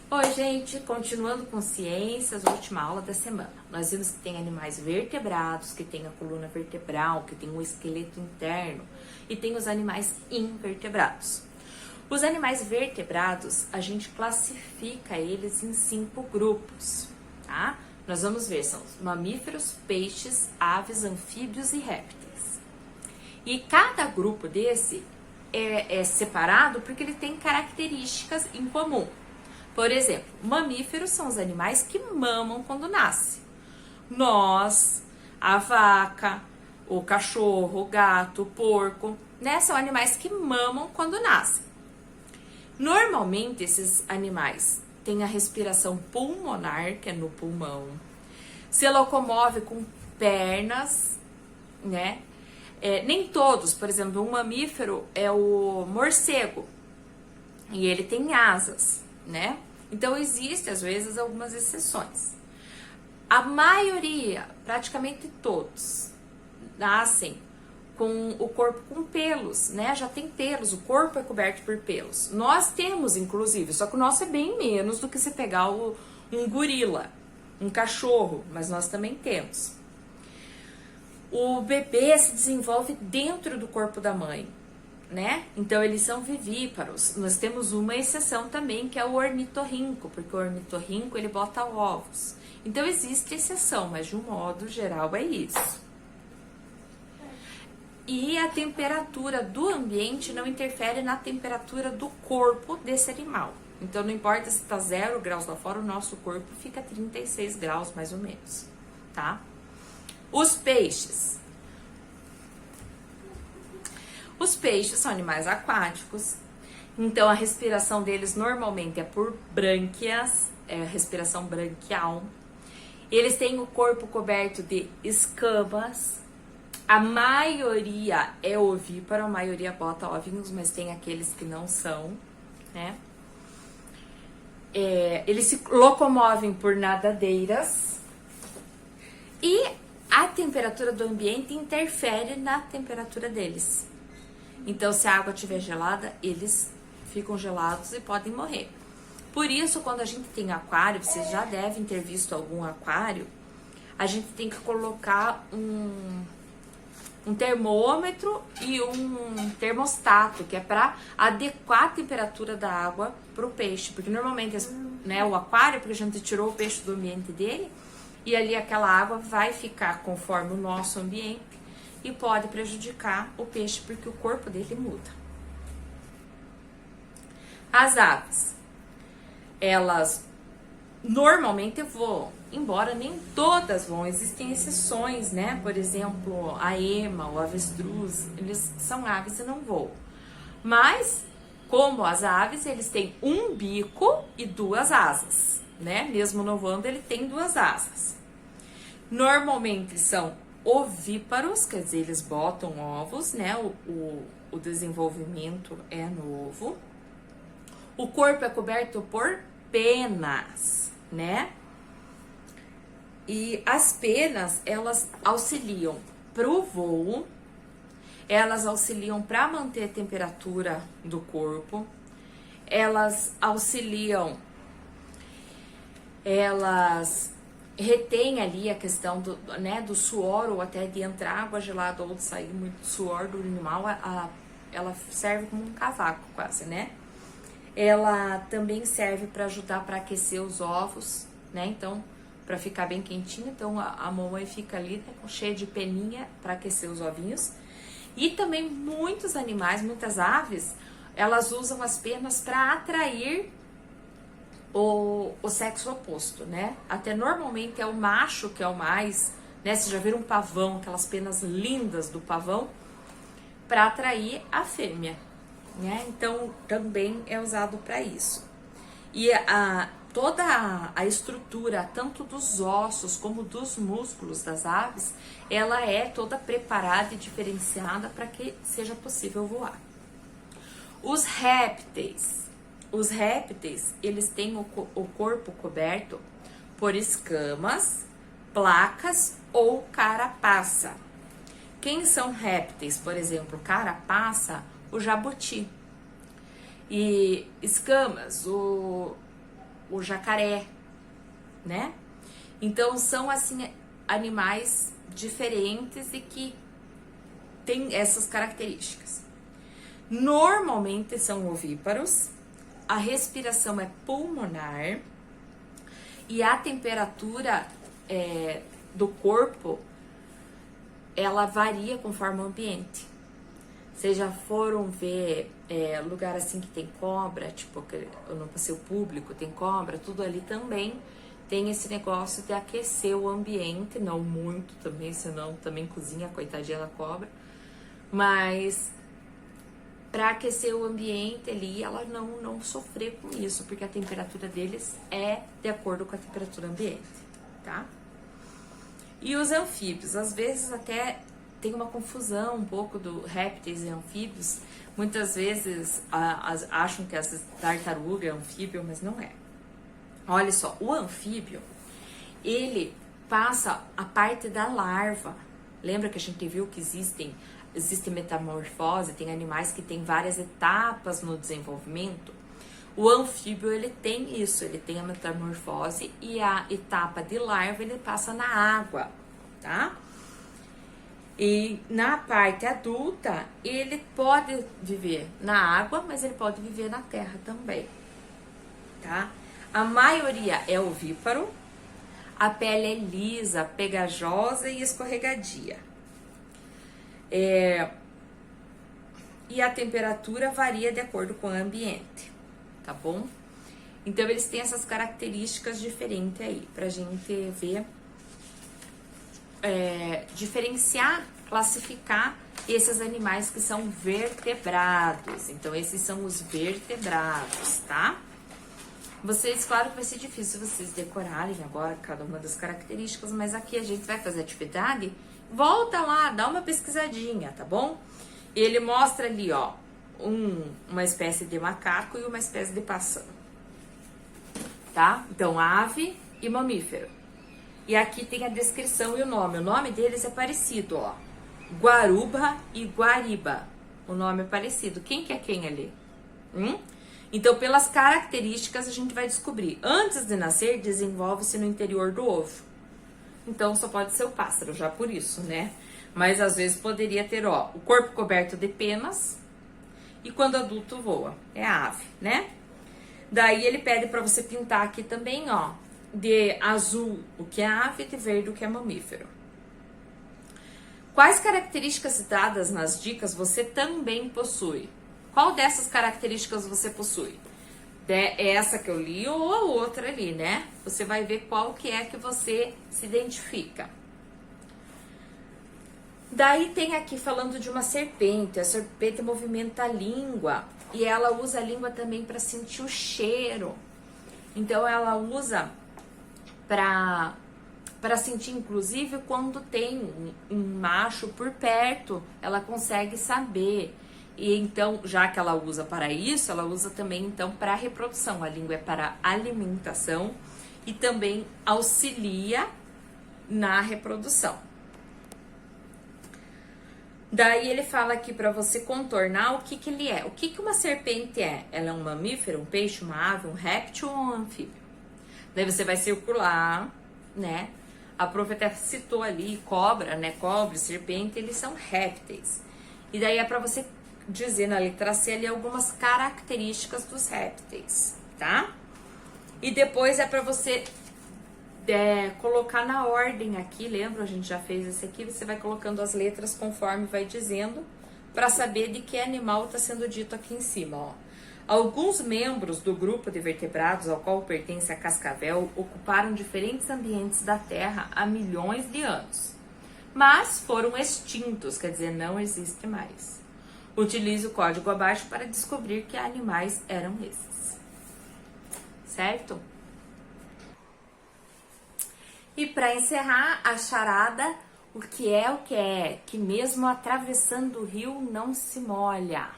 Oi, gente, continuando com ciências, última aula da semana. Nós vimos que tem animais vertebrados, que tem a coluna vertebral, que tem o esqueleto interno e tem os animais invertebrados. Os animais vertebrados, a gente classifica eles em 5 grupos, tá? Nós vamos ver, são os mamíferos, peixes, aves, anfíbios e répteis. E cada grupo desse é separado porque ele tem características em comum. Por exemplo, mamíferos são os animais que mamam quando nascem. Nós, a vaca, o cachorro, o gato, o porco, né? São animais que mamam quando nascem. Normalmente, esses animais têm a respiração pulmonar, que é no pulmão, se locomove com pernas, né? Nem todos, por exemplo, um mamífero é o morcego e ele tem asas, né? Então, existe, às vezes, algumas exceções. A maioria, praticamente todos, nascem com o corpo com pelos, né? Já tem pelos, o corpo é coberto por pelos. Nós temos, inclusive, só que o nosso é bem menos do que se pegar um gorila, um cachorro, mas nós também temos. O bebê se desenvolve dentro do corpo da mãe, né? Então eles são vivíparos. Nós temos uma exceção também, que é o ornitorrinco, porque o ornitorrinco ele bota ovos. Então existe exceção, mas de um modo geral é isso. E a temperatura do ambiente não interfere na temperatura do corpo desse animal. Então não importa se está 0 graus lá fora, o nosso corpo fica 36 graus mais ou menos, tá? Os peixes. Os peixes são animais aquáticos, então a respiração deles normalmente é por brânquias, é a respiração branquial. Eles têm o corpo coberto de escamas. A maioria é ovíparo, a maioria bota ovinhos, mas tem aqueles que não são, né? Eles se locomovem por nadadeiras e a temperatura do ambiente interfere na temperatura deles. Então, se a água estiver gelada, eles ficam gelados e podem morrer. Por isso, quando a gente tem aquário, vocês já devem ter visto algum aquário, a gente tem que colocar um termômetro e um termostato, que é para adequar a temperatura da água para o peixe. Porque normalmente, né, o aquário, porque a gente tirou o peixe do ambiente dele, e ali aquela água vai ficar conforme o nosso ambiente e pode prejudicar o peixe, porque o corpo dele muda. As aves, elas normalmente voam, embora nem todas voam, existem exceções, né? Por exemplo, a ema, o avestruz, eles são aves e não voam. Mas, como as aves, eles têm um bico e 2 asas, né? Mesmo não voando, ele tem 2 asas. Normalmente são ovíparos, quer dizer, eles botam ovos, né? O desenvolvimento é no ovo. O corpo é coberto por penas, né? E as penas, elas auxiliam para o voo, elas auxiliam para manter a temperatura do corpo, elas auxiliam, elas retém ali a questão do suor, ou até de entrar água gelada ou de sair muito suor do animal, ela serve como um casaco quase, né? Ela também serve para ajudar para aquecer os ovos, né? Então, para ficar bem quentinho, então a mamãe fica ali, né, cheia de peninha para aquecer os ovinhos. E também muitos animais, muitas aves, elas usam as penas para atrair o sexo oposto, né? Até normalmente é o macho que é o mais, né? Vocês já viram um pavão, aquelas penas lindas do pavão, para atrair a fêmea, né? Então também é usado para isso. E toda a estrutura, tanto dos ossos como dos músculos das aves, ela é toda preparada e diferenciada para que seja possível voar. Os répteis. Os répteis, eles têm o corpo coberto por escamas, placas ou carapaça. Quem são répteis? Por exemplo, carapaça, o jabuti. E escamas, o jacaré, né? Então são assim animais diferentes e que têm essas características. Normalmente são ovíparos, a respiração é pulmonar e a temperatura do corpo ela varia conforme o ambiente. Vocês já foram ver lugar assim que tem cobra, tipo no passeio público tem cobra, tudo ali também tem esse negócio de aquecer o ambiente, não muito também, senão também cozinha a coitadinha da cobra, mas para aquecer o ambiente ali, ela não sofrer com isso, porque a temperatura deles é de acordo com a temperatura ambiente, tá? E os anfíbios, às vezes até tem uma confusão um pouco do répteis e anfíbios. Muitas vezes acham que as tartaruga é anfíbio, mas não é. Olha só, o anfíbio, ele passa a parte da larva. Lembra que a gente viu que existe metamorfose, tem animais que têm várias etapas no desenvolvimento? O anfíbio, ele tem isso, ele tem a metamorfose e a etapa de larva ele passa na água, tá? E na parte adulta, ele pode viver na água, mas ele pode viver na terra também, tá? A maioria é ovíparo, a pele é lisa, pegajosa e escorregadia. E a temperatura varia de acordo com o ambiente, tá bom? Então eles têm essas características diferentes aí, pra gente ver, diferenciar, classificar esses animais que são vertebrados. Então esses são os vertebrados, tá? Vocês, claro que vai ser difícil vocês decorarem agora cada uma das características, mas aqui a gente vai fazer atividade. Volta lá, dá uma pesquisadinha, tá bom? Ele mostra ali, ó, uma espécie de macaco e uma espécie de pássaro, tá? Então, ave e mamífero. E aqui tem a descrição e o nome deles é parecido, ó. Guaruba e guariba. O nome é parecido. Quem que é quem ali? Então, pelas características, a gente vai descobrir. Antes de nascer, desenvolve-se no interior do ovo. Então, só pode ser o pássaro, já por isso, né? Mas, às vezes, poderia ter, ó, o corpo coberto de penas e quando adulto voa. É a ave, né? Daí, ele pede para você pintar aqui também, ó, de azul o que é ave e de verde o que é mamífero. Quais características dadas nas dicas você também possui? Qual dessas características você possui? Essa que eu li ou a outra ali, né? Você vai ver qual que é que você se identifica. Daí tem aqui falando de uma serpente. A serpente movimenta a língua e ela usa a língua também para sentir o cheiro. Então ela usa para sentir, inclusive, quando tem um macho por perto, ela consegue saber. E então, já que ela usa para isso, ela usa também então para reprodução. A língua é para alimentação e também auxilia na reprodução. Daí ele fala aqui para você contornar o que ele é. O que uma serpente é? Ela é um mamífero, um peixe, uma ave, um réptil ou um anfíbio? Daí você vai circular, né? A prof até citou ali cobra, né? Cobra e serpente, eles são répteis. E daí é para você dizer na letra C ali algumas características dos répteis, tá? E depois é para você colocar na ordem aqui, lembra? A gente já fez esse aqui, você vai colocando as letras conforme vai dizendo, para saber de que animal está sendo dito aqui em cima, ó. Alguns membros do grupo de vertebrados ao qual pertence a cascavel ocuparam diferentes ambientes da Terra há milhões de anos, mas foram extintos, quer dizer, não existe mais. Utilize o código abaixo para descobrir que animais eram esses. Certo? E para encerrar a charada, o que é, que mesmo atravessando o rio não se molha.